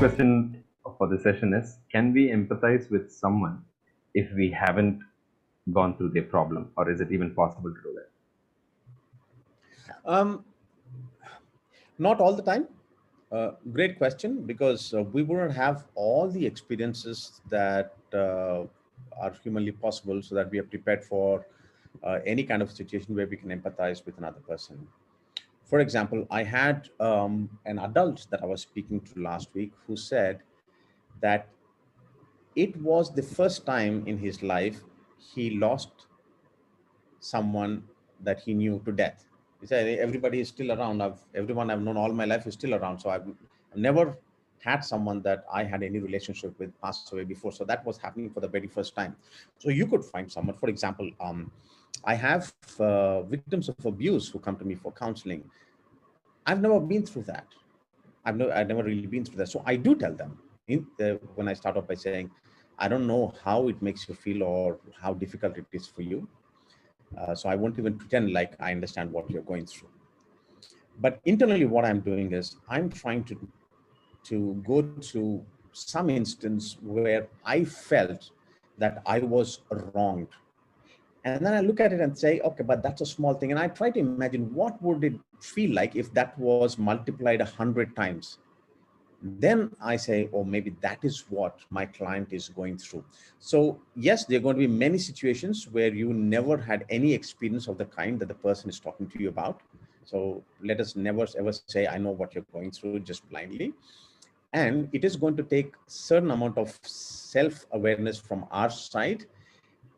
question for the session is, can we empathize with someone if we haven't gone through their problem, or is it even possible to do that? Not all the time. Great question, because we wouldn't have all the experiences that are humanly possible, so that we are prepared for any kind of situation where we can empathize with another person. For example, I had an adult that I was speaking to last week who said that it was the first time in his life he lost someone that he knew to death. He said, everybody is still around. Everyone I've known all my life is still around. So I've never had someone that I had any relationship with pass away before. So that was happening for the very first time. So you could find someone, for example, I have victims of abuse who come to me for counseling. I've never been through that. I've never really been through that. So I do tell them when I start off by saying, I don't know how it makes you feel or how difficult it is for you. So I won't even pretend like I understand what you're going through. But internally, what I'm doing is I'm trying to go to some instance where I felt that I was wronged. And then I look at it and say, okay, but that's a small thing. And I try to imagine what would it feel like if that was multiplied 100 times. Then I say, oh, maybe that is what my client is going through. So yes, there are going to be many situations where you never had any experience of the kind that the person is talking to you about. So let us never ever say, I know what you're going through just blindly. And it is going to take certain amount of self-awareness from our side,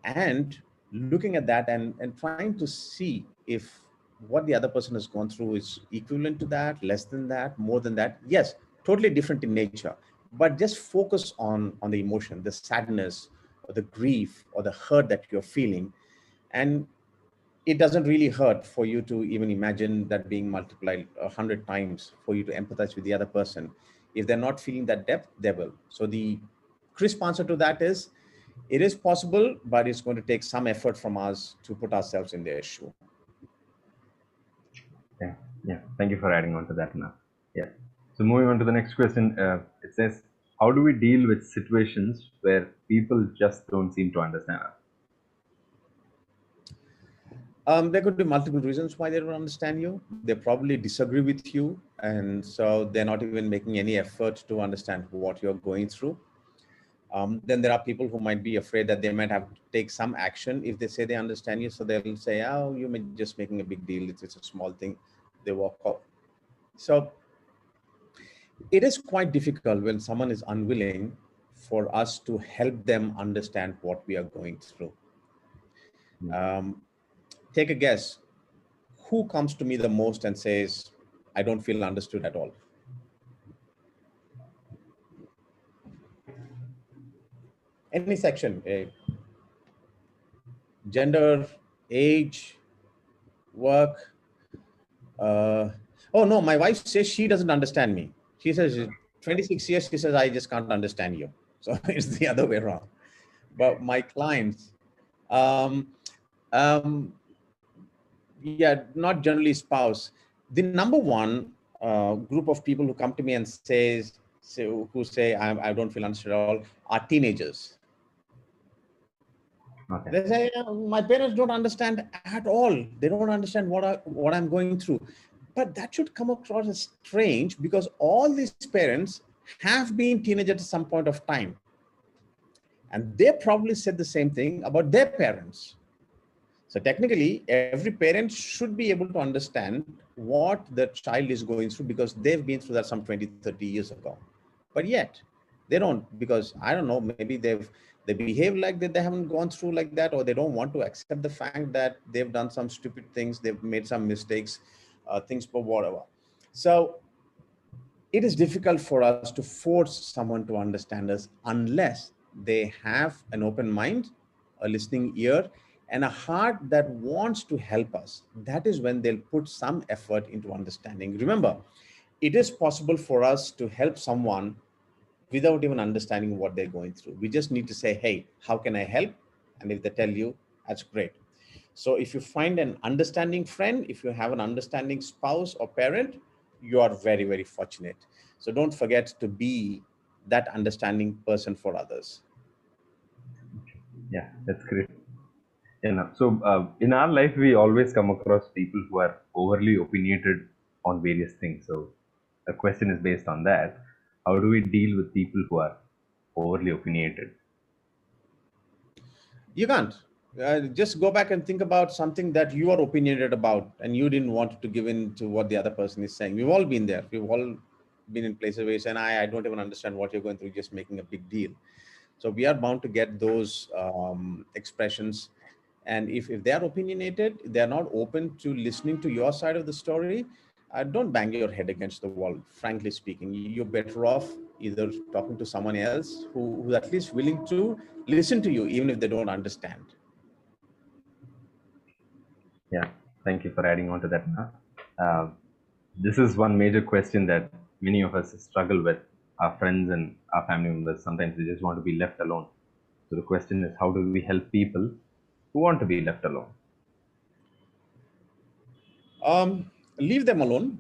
and looking at that and trying to see if what the other person has gone through is equivalent to that, less than that, more than that. Yes, totally different in nature, but just focus on the emotion, the sadness or the grief or the hurt that you're feeling. And it doesn't really hurt for you to even imagine that being multiplied 100 times for you to empathize with the other person. If they're not feeling that depth, they will. So the crisp answer to that is, it is possible, but it's going to take some effort from us to put ourselves in their shoe. Yeah. Thank you for adding on to that now. Yeah. So moving on to the next question, it says, how do we deal with situations where people just don't seem to understand us? There could be multiple reasons why they don't understand you. They probably disagree with you, and so they're not even making any effort to understand what you're going through. Then there are people who might be afraid that they might have to take some action if they say they understand you. So they'll say, oh, you're just making a big deal. It's a small thing. They walk off. So it is quite difficult when someone is unwilling for us to help them understand what we are going through. Take a guess. Who comes to me the most and says, I don't feel understood at all? Any section, gender, age, work. Oh no, my wife says she doesn't understand me. She says 26 years, she says, I just can't understand you. So it's the other way around. But my clients, yeah, not generally spouse. The number one group of people who come to me and who say I don't feel understood at all are teenagers. Okay. They say, my parents don't understand at all. They don't understand what I'm going through. But that should come across as strange, because all these parents have been teenagers at some point of time. And they probably said the same thing about their parents. So technically, every parent should be able to understand what the child is going through, because they've been through that some 20, 30 years ago. But yet, they don't, because I don't know, maybe they behave like that, they haven't gone through like that, or they don't want to accept the fact that they've done some stupid things, they've made some mistakes, things for whatever. So it is difficult for us to force someone to understand us unless they have an open mind, a listening ear, and a heart that wants to help us. That is when they'll put some effort into understanding. Remember, it is possible for us to help someone without even understanding what they're going through. We just need to say, hey, how can I help? And if they tell you, that's great. So if you find an understanding friend, if you have an understanding spouse or parent, you are very, very fortunate. So don't forget to be that understanding person for others. Yeah, that's great. So in our life, we always come across people who are overly opinionated on various things. So the question is based on that. How do we deal with people who are overly opinionated? You can't. Just go back and think about something that you are opinionated about and you didn't want to give in to what the other person is saying. We've all been there. We've all been in places where you say, I don't even understand what you're going through, just making a big deal. So we are bound to get those expressions. And if they are opinionated, they're not open to listening to your side of the story, don't bang your head against the wall. Frankly speaking, you're better off either talking to someone else who's at least willing to listen to you, even if they don't understand. Yeah, thank you for adding on to that. Na. Uh, this is one major question that many of us struggle with. Our friends and our family members, sometimes they just want to be left alone. So the question is, how do we help people who want to be left alone? Um, Leave them alone,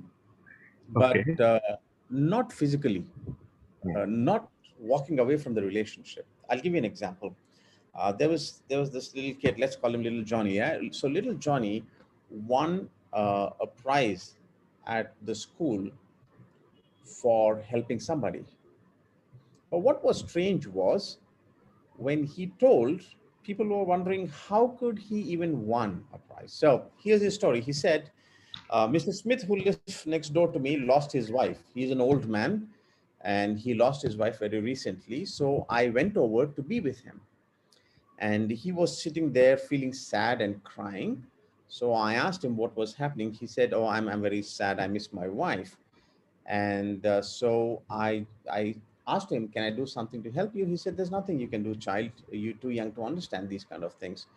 but Okay. not physically, Yeah. not walking away from the relationship. I'll give you an example. There was this little kid. Let's call him Little Johnny. Yeah. So Little Johnny won a prize at the school for helping somebody. But what was strange was when he told, people were wondering how could he even won a prize. So here's his story. He said, Mr. Smith, who lives next door to me, lost his wife. He's an old man and he lost his wife very recently. So I went over to be with him. And he was sitting there feeling sad and crying. So I asked him what was happening. He said, oh, I'm very sad. I miss my wife. And so I asked him, can I do something to help you? He said, there's nothing you can do, child. You're too young to understand these kind of things.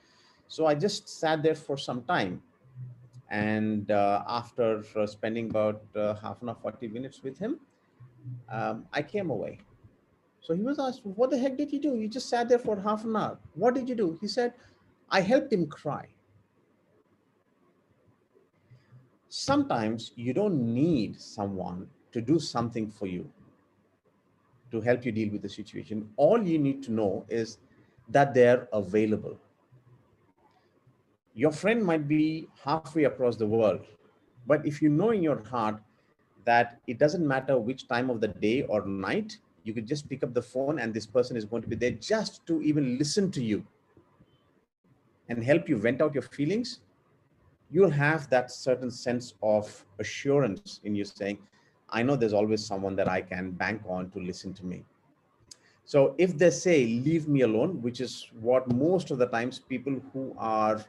So I just sat there for some time. And after spending about half an hour, 40 minutes with him, I came away. So he was asked, what the heck did you do? You just sat there for half an hour. What did you do? He said, I helped him cry. Sometimes you don't need someone to do something for you to help you deal with the situation. All you need to know is that they're available. Your friend might be halfway across the world, but if you know in your heart that it doesn't matter which time of the day or night, you could just pick up the phone and this person is going to be there just to even listen to you and help you vent out your feelings, you'll have that certain sense of assurance in you saying, I know there's always someone that I can bank on to listen to me. So if they say, leave me alone, which is what most of the times people who are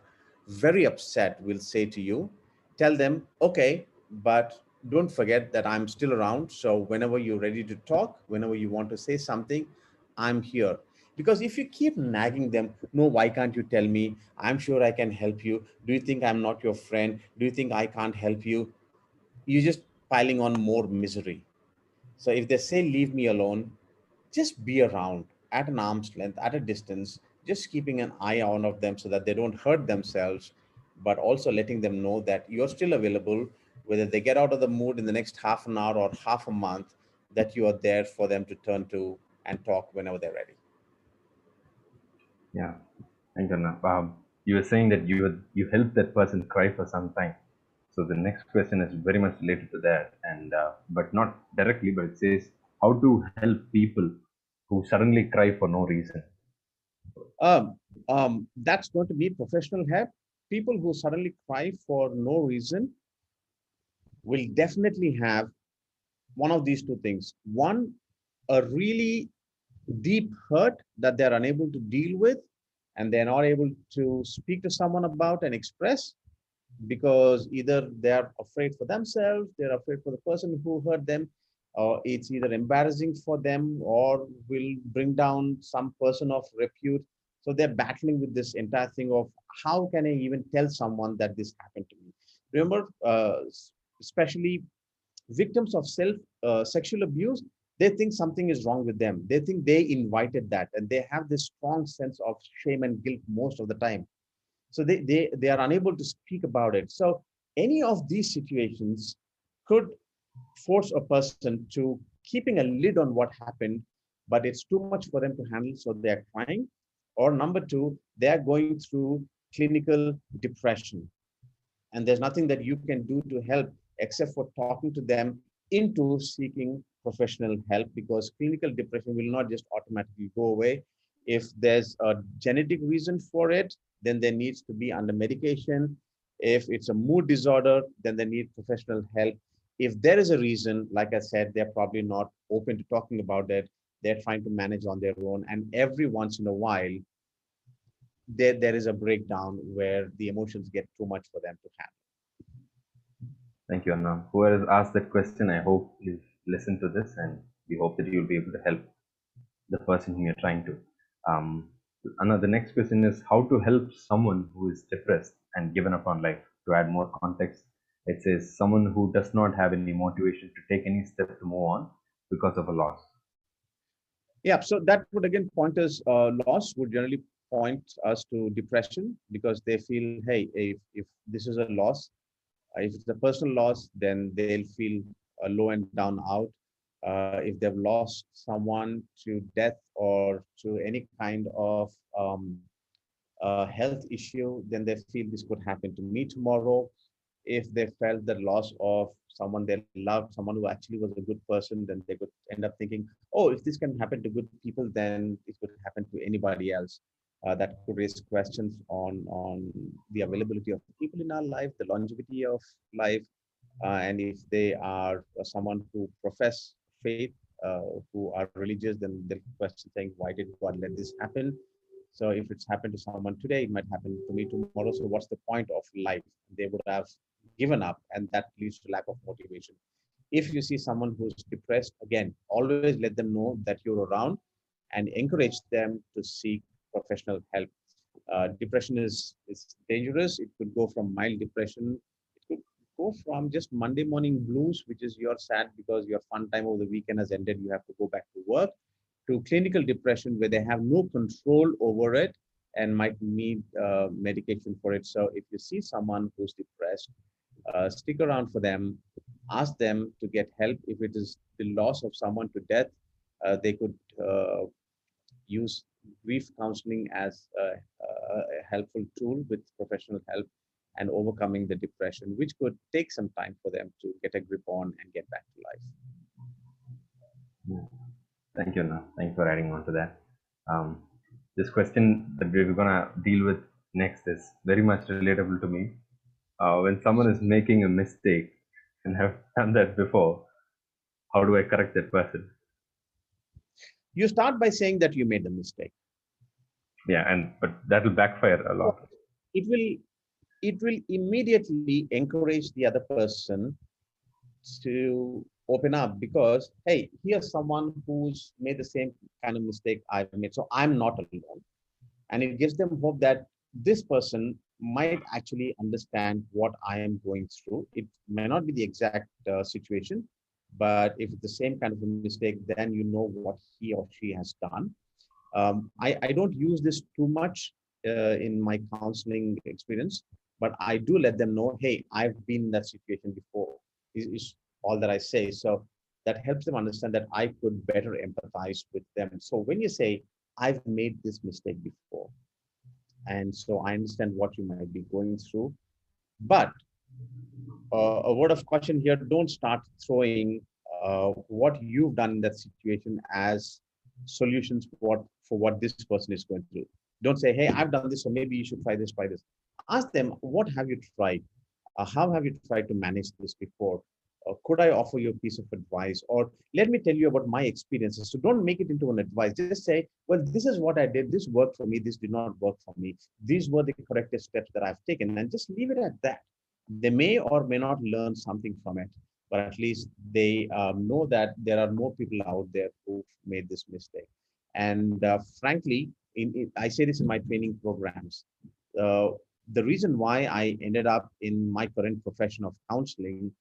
very upset will say to you, tell them, okay, but don't forget that I'm still around. So whenever you're ready to talk, whenever you want to say something, I'm here. Because if you keep nagging them, no, why can't you tell me? I'm sure I can help you. Do you think I'm not your friend? Do you think I can't help you? You're just piling on more misery. So if they say, leave me alone, just be around at an arm's length, at a distance, just keeping an eye on of them so that they don't hurt themselves, but also letting them know that you're still available, whether they get out of the mood in the next half an hour or half a month, that you are there for them to turn to and talk whenever they're ready. Yeah. Thank you. Na. You were saying that you helped that person cry for some time. So the next question is very much related to that, and but not directly, but it says how to help people who suddenly cry for no reason. Um, that's going to be professional help. People who suddenly cry for no reason will definitely have one of these two things. One, a really deep hurt that they're unable to deal with and they're not able to speak to someone about and express, because either they're afraid for themselves, they're afraid for the person who hurt them, or it's either embarrassing for them or will bring down some person of repute. So they're battling with this entire thing of how can I even tell someone that this happened to me. Remember, especially victims of self sexual abuse, they think something is wrong with them, they think they invited that, and they have this strong sense of shame and guilt most of the time. So they are unable to speak about it. So any of these situations could force a person to keeping a lid on what happened, but it's too much for them to handle, so they're trying. Or number two, they're going through clinical depression, and there's nothing that you can do to help except for talking to them into seeking professional help, because clinical depression will not just automatically go away. If there's a genetic reason for it, then there needs to be under medication. If it's a mood disorder, then they need professional help. If there is a reason, like I said, they're probably not open to talking about it. They're trying to manage on their own, and every once in a while there is a breakdown where the emotions get too much for them to handle. Thank you, Anna. Whoever has asked that question, I hope you've listened to this, and we hope that you'll be able to help the person whom you're trying to. Um, Anna, the next question is how to help someone who is depressed and given up on life. To add more context, it says someone who does not have any motivation to take any steps to move on because of a loss. Yeah, so that would again point us, loss would generally point us to depression, because they feel, hey, if this is a loss, if it's a personal loss, then they'll feel low and down out. If they've lost someone to death or to any kind of health issue, then they feel this could happen to me tomorrow. If they felt the loss of someone they loved, someone who actually was a good person, then they could end up thinking, oh, if this can happen to good people, then it could happen to anybody else. That could raise questions on the availability of people in our life, the longevity of life, and if they are someone who profess faith, who are religious, then they'll question saying, why did God let this happen? So if it's happened to someone today, it might happen to me tomorrow. So what's the point of life? They would have given up, and that leads to lack of motivation. If you see someone who's depressed, again, always let them know that you're around and encourage them to seek professional help. Depression is dangerous. It could go from mild depression. It could go from just Monday morning blues, which is you're sad because your fun time over the weekend has ended. You have to go back to work, to clinical depression where they have no control over it and might need medication for it. So if you see someone who's depressed, stick around for them, ask them to get help. If it is the loss of someone to death, they could use grief counseling as a helpful tool with professional help and overcoming the depression, which could take some time for them to get a grip on and get back to life. Thank you, Anna. Thanks for adding on to that. This question that we're going to deal with next is very much relatable to me. When someone is making a mistake and have done that before, how do I correct that person? You start by saying that you made a mistake. Yeah, but that will backfire a lot. It will immediately encourage the other person to open up, because hey, here's someone who's made the same kind of mistake I've made, so I'm not alone. And it gives them hope that this person might actually understand what I am going through. It may not be the exact situation, but if it's the same kind of a mistake, then you know what he or she has done. I don't use this too much in my counseling experience, but I do let them know, hey, I've been in that situation before, is all that I say. So that helps them understand that I could better empathize with them. So when you say, I've made this mistake before, and so I understand what you might be going through, but a word of caution here, don't start throwing what you've done in that situation as solutions for what this person is going through. Don't say, hey, I've done this, so maybe you should try this. Ask them, what have you tried? How have you tried to manage this before? Could I offer you a piece of advice? Or let me tell you about my experiences. So don't make it into an advice. Just say, well, this is what I did. This worked for me. This did not work for me. These were the corrective steps that I've taken. And just leave it at that. They may or may not learn something from it, but at least they know that there are more people out there who've made this mistake. And frankly, I say this in my training programs. Uh, the reason why I ended up in my current profession of counseling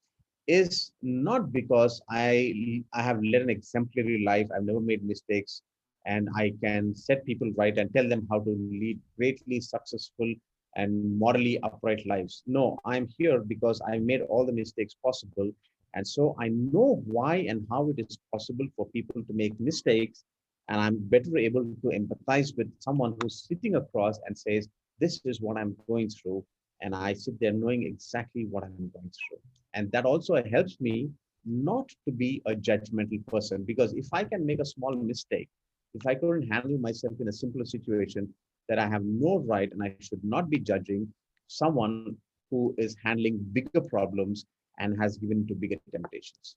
is not because I have led an exemplary life. I've never made mistakes, and I can set people right and tell them how to lead greatly successful and morally upright lives. No, I'm here because I made all the mistakes possible, and so I know why and how it is possible for people to make mistakes, and I'm better able to empathize with someone who's sitting across and says, this is what I'm going through. And I sit there knowing exactly what I'm going through. And that also helps me not to be a judgmental person, because if I can make a small mistake, if I couldn't handle myself in a simpler situation, that I have no right and I should not be judging someone who is handling bigger problems and has given to bigger temptations.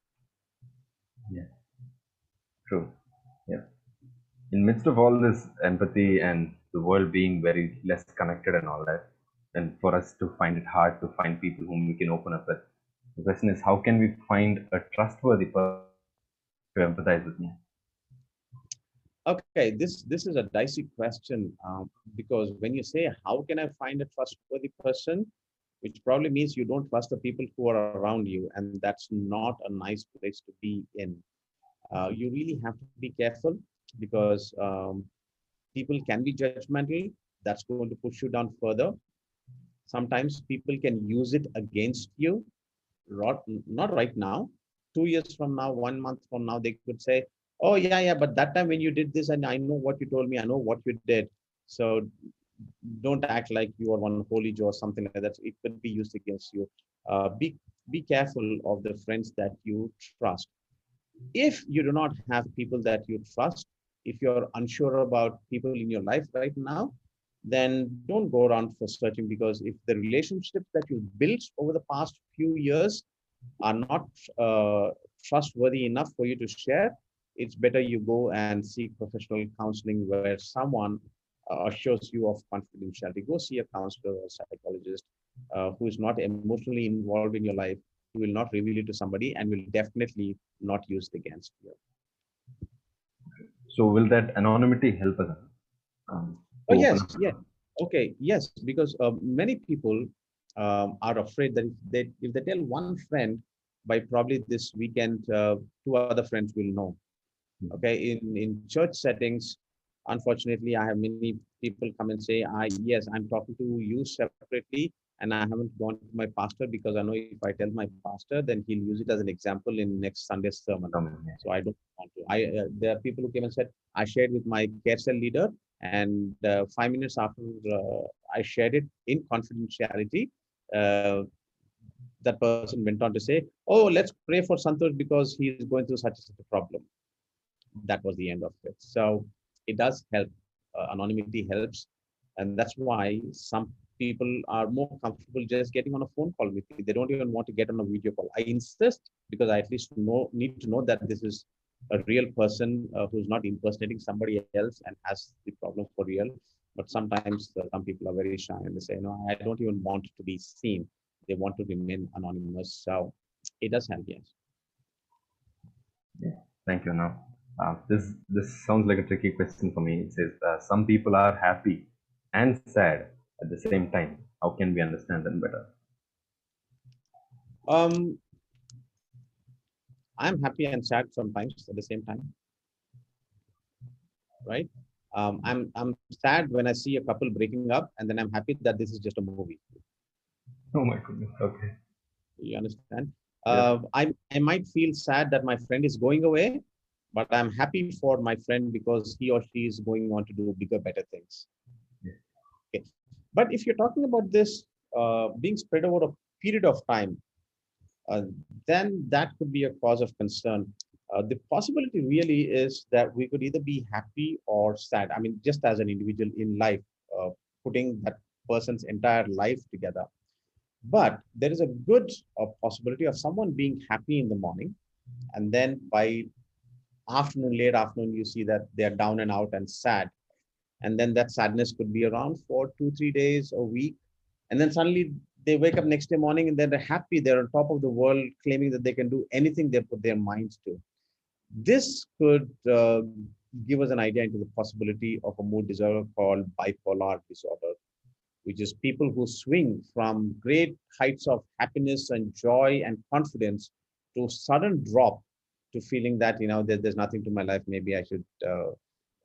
Yeah, true. Yeah. In midst of all this empathy and the world being very less connected and all that, and for us to find it hard to find people whom we can open up with, the question is, how can we find a trustworthy person to empathize with me? Okay, this is a dicey question, because when you say, how can I find a trustworthy person, which probably means you don't trust the people who are around you, and that's not a nice place to be in. You really have to be careful, because people can be judgmental. That's going to push you down further. Sometimes people can use it against you, not right now. 2 years from now, 1 month from now, they could say, oh, yeah, yeah, but that time when you did this, and I know what you told me, I know what you did. So don't act like you are one holy Joe or something like that. It could be used against you. Be careful of the friends that you trust. If you do not have people that you trust, if you're unsure about people in your life right now, then don't go around for searching, because if the relationships that you've built over the past few years are not trustworthy enough for you to share, it's better you go and seek professional counseling where someone assures you of confidentiality. Go see a counselor or psychologist who is not emotionally involved in your life, who will not reveal it to somebody and will definitely not use it against you. So, will that anonymity help us Oh, to open yes, up? yes. Okay, yes, because many people are afraid that if they tell one friend, by probably this weekend, two other friends will know. Okay, in church settings, unfortunately, I have many people come and say, yes, I'm talking to you separately, and I haven't gone to my pastor, because I know if I tell my pastor, then he'll use it as an example in next Sunday's sermon. Yeah. So I don't want to. There are people who came and said, I shared with my care cell leader, and 5 minutes after I shared it in confidentiality, uh, that person went on to say, oh, let's pray for Santosh because he is going through such and such a problem. That was the end of it. So it does help. Anonymity helps. And that's why some people are more comfortable just getting on a phone call with me. They don't even want to get on a video call. I insist, because I at least need to know that this is a real person who's not impersonating somebody else and has the problem for real. But sometimes some people are very shy and they say, no, I don't even want to be seen. They want to remain anonymous. So it does help, yes. Yeah. Thank you. Now, this sounds like a tricky question for me. It says some people are happy and sad at the same time. How can we understand them better? Um, I'm happy and sad sometimes at the same time, right? I'm sad when I see a couple breaking up, and then I'm happy that this is just a movie. Oh my goodness. Okay. You understand? Yes. I might feel sad that my friend is going away, but I'm happy for my friend because he or she is going on to do bigger, better things. Yes. Okay. But if you're talking about this being spread over a period of time, uh, then that could be a cause of concern. The possibility really is that we could either be happy or sad. I mean, just as an individual in life, putting that person's entire life together. But there is a good possibility of someone being happy in the morning, and then by afternoon, late afternoon, you see that they're down and out and sad. And then that sadness could be around for 2 3 days, a week, and then suddenly they wake up next day morning and then they're happy, they're on top of the world, claiming that they can do anything they put their minds to. This could give us an idea into the possibility of a mood disorder called bipolar disorder, which is people who swing from great heights of happiness and joy and confidence to sudden drop to feeling that, there's nothing to my life, maybe I should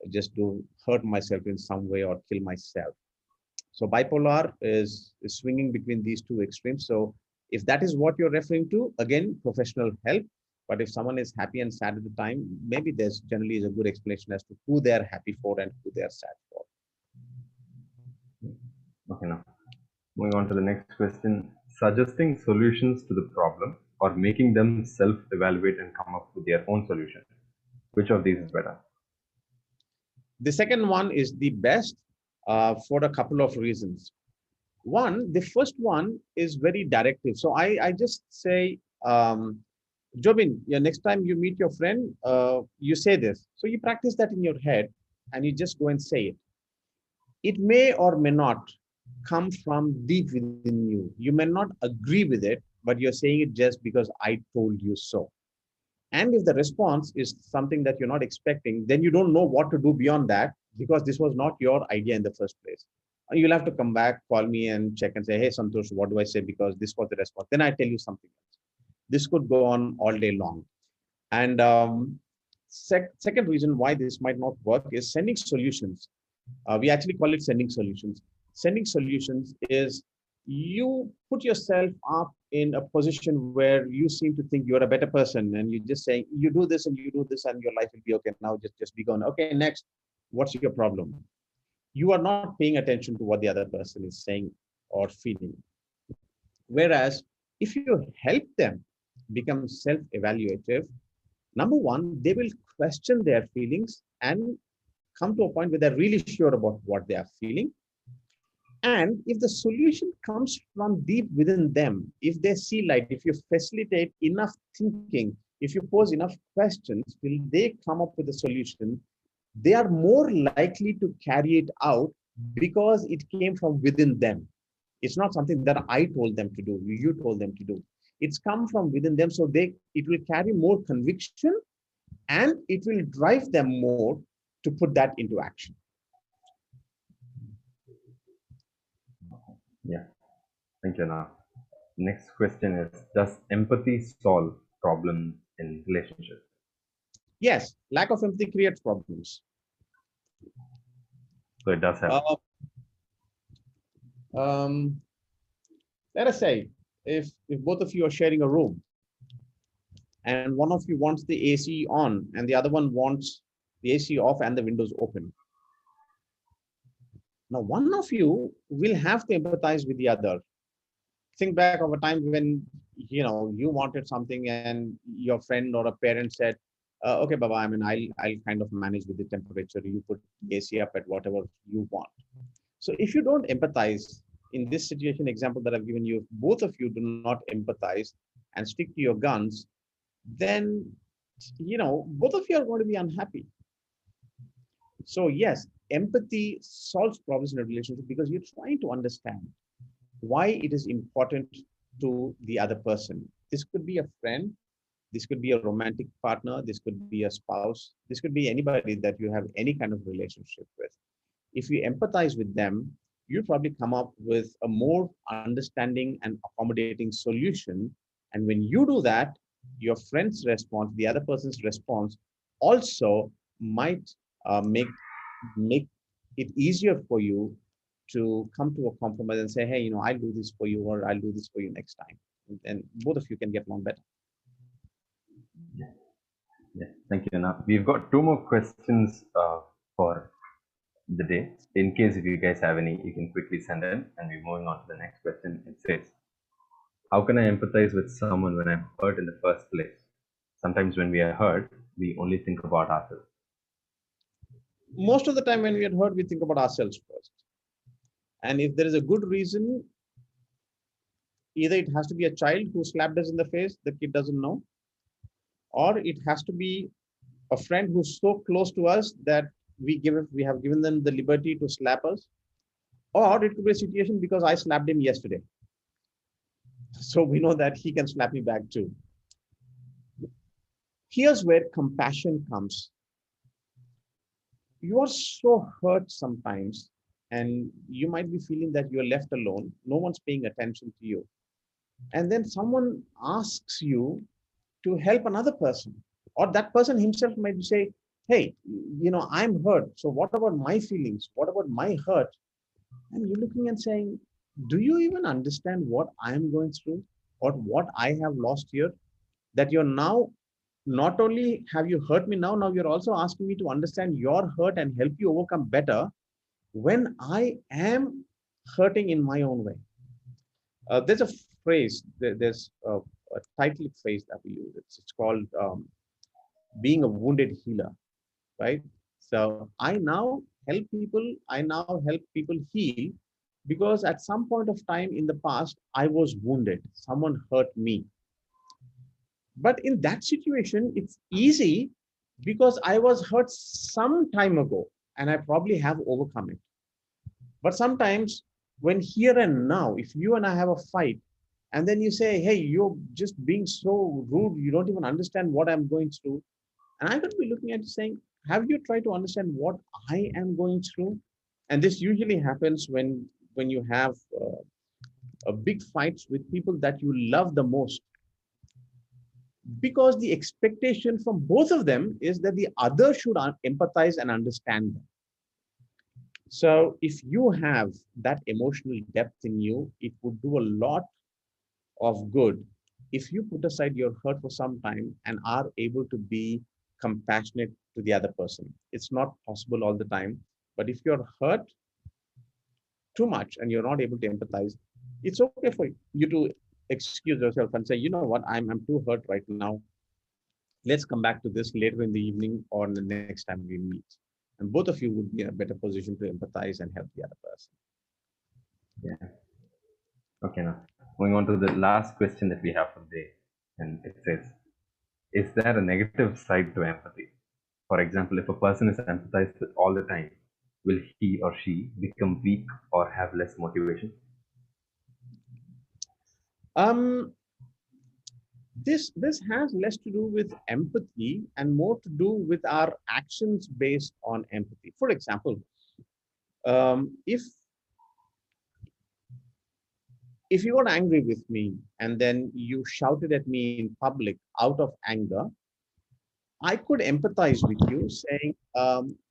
just do hurt myself in some way or kill myself. So bipolar is swinging between these two extremes. So if that is what you're referring to, again, professional help. But if someone is happy and sad at the time, maybe there's generally is a good explanation as to who they're happy for and who they're sad for. Okay, now moving on to the next question. Suggesting solutions to the problem or making them self-evaluate and come up with their own solution. Which of these is better? The second one is the best for a couple of reasons. One, the first one is very directive. So I just say, Jobin, yeah, next time you meet your friend, you say this. So you practice that in your head and you just go and say it. It may or may not come from deep within you. You may not agree with it, but you're saying it just because I told you so. And if the response is something that you're not expecting, then you don't know what to do beyond that because this was not your idea in the first place. You'll have to come back, call me and check and say, hey, Santosh, what do I say? Because this was the response. Then I tell you something else. This could go on all day long. And second reason why this might not work is sending solutions. We actually call it sending solutions. Sending solutions is you put yourself up in a position where you seem to think you're a better person and you just say, you do this and you do this and your life will be okay. Now just be gone. Okay, next, what's your problem? You are not paying attention to what the other person is saying or feeling. Whereas if you help them become self-evaluative, number one, they will question their feelings and come to a point where they're really sure about what they are feeling. And if the solution comes from deep within them, if they see light, if you facilitate enough thinking, if you pose enough questions, till they come up with a solution, they are more likely to carry it out because it came from within them. It's not something that I told them to do, you told them to do. It's come from within them, so it will carry more conviction and it will drive them more to put that into action. Yeah, thank you. Now, next question is: does empathy solve problems in relationships? Yes, lack of empathy creates problems. So it does have. Let us say if both of you are sharing a room and one of you wants the AC on and the other one wants the AC off and the windows open. Now, one of you will have to empathize with the other. Think back of a time when you wanted something and your friend or a parent said, okay, Baba, I mean, I'll kind of manage with the temperature. You put AC up at whatever you want. So if you don't empathize, in this situation example that I've given you, both of you do not empathize and stick to your guns, then both of you are going to be unhappy. So yes, empathy solves problems in a relationship because you're trying to understand why it is important to the other person. This could be a friend, this could be a romantic partner, this could be a spouse, this could be anybody that you have any kind of relationship with. If you empathize with them, you probably come up with a more understanding and accommodating solution. And when you do that, your friend's response, the other person's response also might make it easier for you to come to a compromise and say, hey, I'll do this for you, or I'll do this for you next time. And both of you can get along better. Yeah, thank you. Now, we've got two more questions for the day. In case if you guys have any, you can quickly send in, and we're moving on to the next question. It says, how can I empathize with someone when I'm hurt in the first place? Sometimes when we are hurt, we only think about ourselves. Most of the time when we are hurt, we think about ourselves first. And if there is a good reason, either it has to be a child who slapped us in the face, the kid doesn't know, or it has to be a friend who's so close to us that we have given them the liberty to slap us, or it could be a situation because I slapped him yesterday. So we know that he can slap me back too. Here's where compassion comes. You are so hurt sometimes, and you might be feeling that you're left alone. No one's paying attention to you. And then someone asks you to help another person, or that person himself might say, hey, I'm hurt. So what about my feelings? What about my hurt? And you're looking and saying, do you even understand what I'm going through or what I have lost here? That you're now not only have you hurt me now you're also asking me to understand your hurt and help you overcome better when I am hurting in my own way. There's a phrase, there's a title phrase that we use. It's called being a wounded healer, right? So I now help people heal because at some point of time in the past, I was wounded. Someone hurt me. But in that situation, it's easy because I was hurt some time ago and I probably have overcome it. But sometimes when here and now, if you and I have a fight, and then you say, hey, you're just being so rude, you don't even understand what I'm going through. And I'm going to be looking at you saying, have you tried to understand what I am going through? And this usually happens when you have a big fights with people that you love the most, because the expectation from both of them is that the other should empathize and understand them. So if you have that emotional depth in you, it would do a lot of good if you put aside your hurt for some time and are able to be compassionate to the other person. It's not possible all the time, but if you're hurt too much and you're not able to empathize, it's okay for you to excuse yourself and say, you know what, I'm too hurt right now. Let's come back to this later in the evening or the next time we meet. And both of you would be in a better position to empathize and help the other person. Yeah. Okay, now moving on to the last question that we have for the day, and it says, is there a negative side to empathy? For example, if a person is empathized with all the time, will he or she become weak or have less motivation? This has less to do with empathy and more to do with our actions based on empathy. For example, if you got angry with me and then you shouted at me in public out of anger, I could empathize with you saying,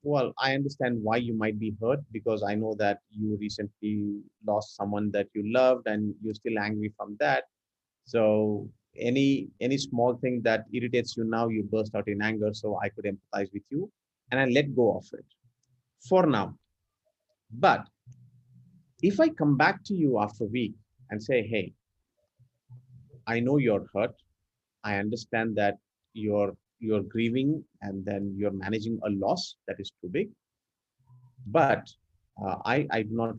well, I understand why you might be hurt because I know that you recently lost someone that you loved and you're still angry from that. So any small thing that irritates you now, you burst out in anger. So I could empathize with you and I let go of it for now. But if I come back to you after a week and say, hey, I know you're hurt. I understand that you're grieving and then you're managing a loss that is too big. But I do not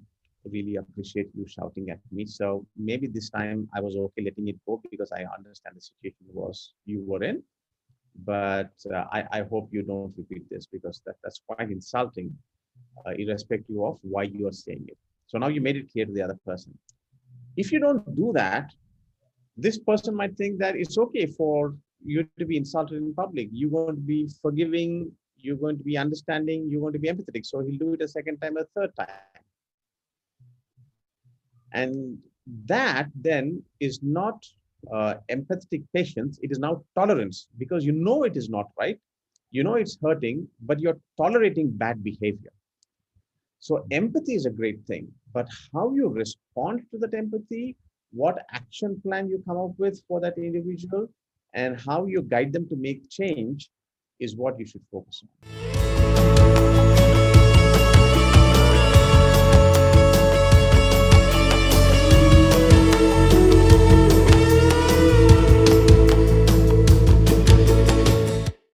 really appreciate you shouting at me. So maybe this time I was okay letting it go because I understand the situation you were in. But I hope you don't repeat this because that's quite insulting, irrespective of why you are saying it. So now you made it clear to the other person. If you don't do that, this person might think that it's okay for you to be insulted in public. You're going to be forgiving, you're going to be understanding, you're going to be empathetic. So he'll do it a second time, a third time. And that then is not empathetic patience, it is now tolerance, because you know it is not right, you know it's hurting, but you're tolerating bad behavior. So empathy is a great thing, but how you respond to that empathy, what action plan you come up with for that individual, and how you guide them to make change is what you should focus on.